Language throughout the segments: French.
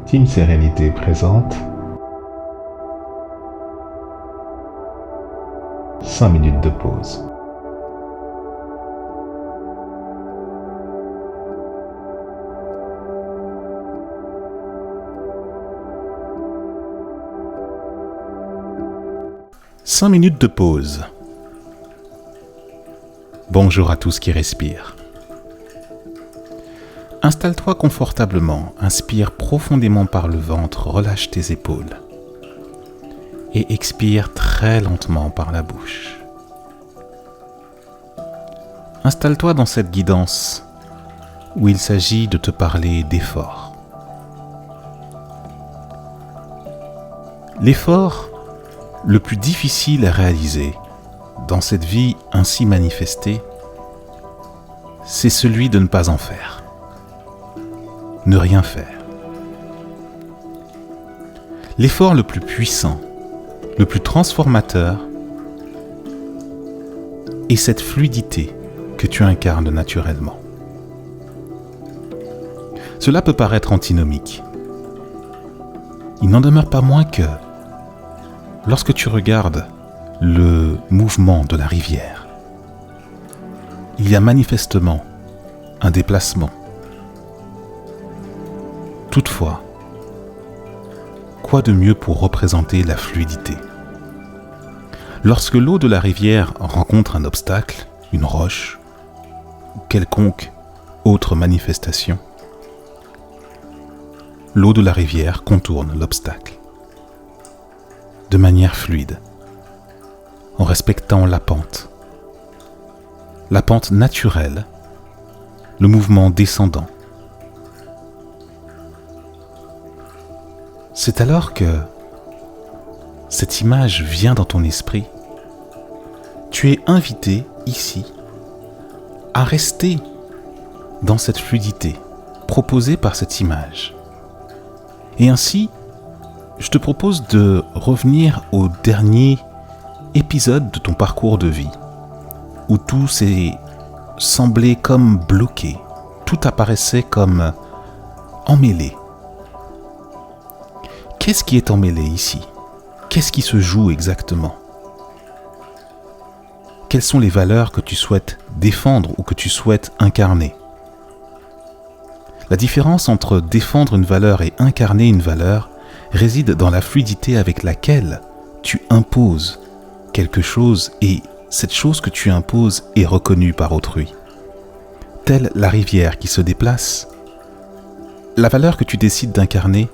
Team Sérénité présente 5 minutes de pause. Cinq minutes de pause. Bonjour à tous qui respirent. Installe-toi confortablement, inspire profondément par le ventre, relâche tes épaules et expire très lentement par la bouche. Installe-toi dans cette guidance où il s'agit de te parler d'effort. L'effort le plus difficile à réaliser dans cette vie ainsi manifestée, c'est celui de ne pas en faire. Ne rien faire. L'effort le plus puissant, le plus transformateur, est cette fluidité que tu incarnes naturellement. Cela peut paraître antinomique. Il n'en demeure pas moins que, lorsque tu regardes le mouvement de la rivière, il y a manifestement un déplacement. Toutefois, quoi de mieux pour représenter la fluidité ? Lorsque l'eau de la rivière rencontre un obstacle, une roche, ou quelconque autre manifestation, l'eau de la rivière contourne l'obstacle de manière fluide, en respectant la pente naturelle, le mouvement descendant. C'est alors que cette image vient dans ton esprit. Tu es invité ici à rester dans cette fluidité proposée par cette image. Et ainsi, je te propose de revenir au dernier épisode de ton parcours de vie, où tout s'est semblé comme bloqué, tout apparaissait comme emmêlé. Qu'est-ce qui est emmêlé ici ? Qu'est-ce qui se joue exactement ? Quelles sont les valeurs que tu souhaites défendre ou que tu souhaites incarner ? La différence entre défendre une valeur et incarner une valeur réside dans la fluidité avec laquelle tu imposes quelque chose et cette chose que tu imposes est reconnue par autrui. Telle la rivière qui se déplace, la valeur que tu décides d'incarner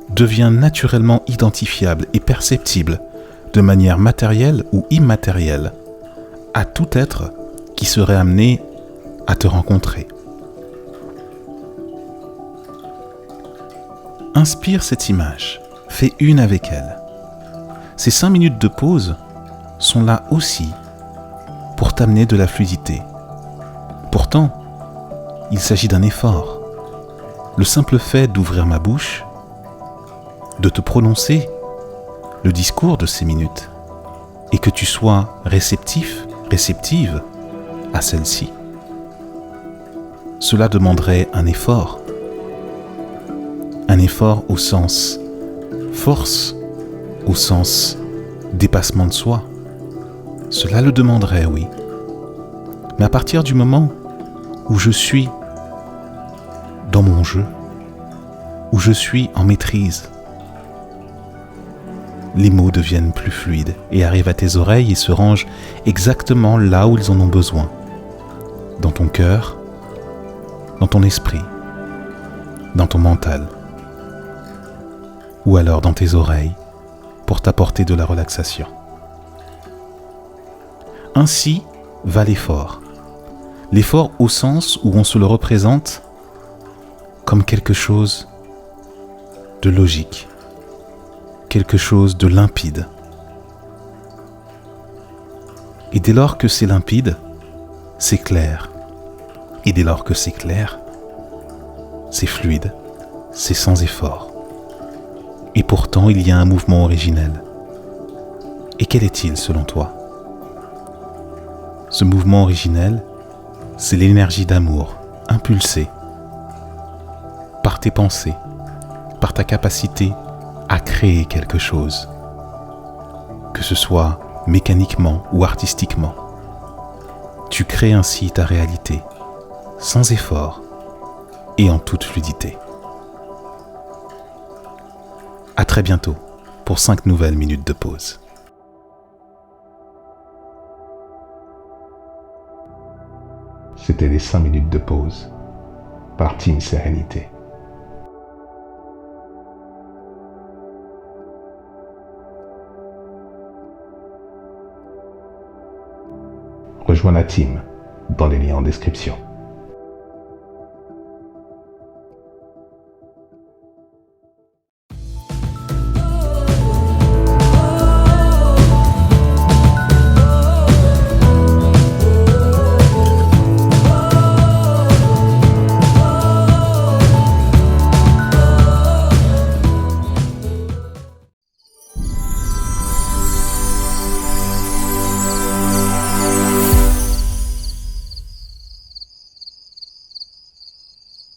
devient naturellement identifiable et perceptible de manière matérielle ou immatérielle à tout être qui serait amené à te rencontrer. Inspire cette image, fais une avec elle. Ces 5 minutes de pause sont là aussi pour t'amener de la fluidité. Pourtant, il s'agit d'un effort. Le simple fait d'ouvrir ma bouche, de te prononcer le discours de ces minutes et que tu sois réceptif, réceptive à celle-ci. Cela demanderait un effort au sens force, au sens dépassement de soi. Cela le demanderait, oui. Mais à partir du moment où je suis dans mon jeu, où je suis en maîtrise, les mots deviennent plus fluides et arrivent à tes oreilles et se rangent exactement là où ils en ont besoin. Dans ton cœur, dans ton esprit, dans ton mental, ou alors dans tes oreilles pour t'apporter de la relaxation. Ainsi va l'effort. L'effort au sens où on se le représente comme quelque chose de logique, quelque chose de limpide. Et dès lors que c'est limpide, c'est clair. Et dès lors que c'est clair, c'est fluide, c'est sans effort. Et pourtant, il y a un mouvement originel. Et quel est-il selon toi ? Ce mouvement originel, c'est l'énergie d'amour impulsée par tes pensées, par ta capacité à créer quelque chose, que ce soit mécaniquement ou artistiquement. Tu crées ainsi ta réalité, sans effort et en toute fluidité. À très bientôt pour 5 nouvelles minutes de pause. C'était les 5 minutes de pause par Team Sérénité. Rejoins la team dans les liens en description.